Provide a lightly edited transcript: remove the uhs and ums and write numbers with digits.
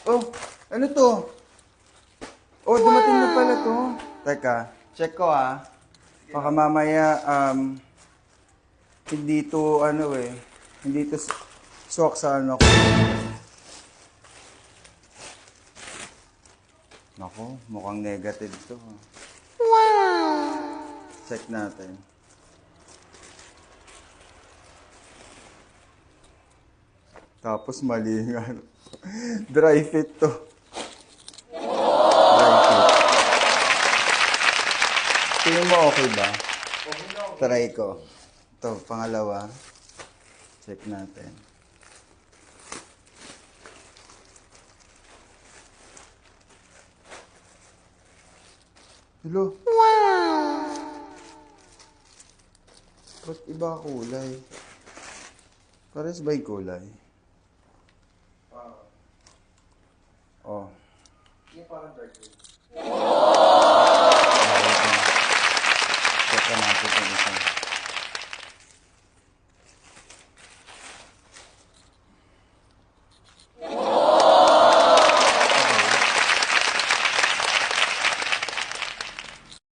Oh, ano to? Oh, dumating na pala to. Teka, check ko ah. Baka mamaya, hindi to, ano eh, hindi to swak sa ano ko. Nako, mukhang negative to. Wow! Check natin. Tapos mali nga. Dry fit to. Dry fit. Tingin mo okay ba? Try ko. Ito, pangalawa. Check natin. Hello? Wow! Ba't iba kulay? Pares ba yung kulay? Oh. Yung parang dark green.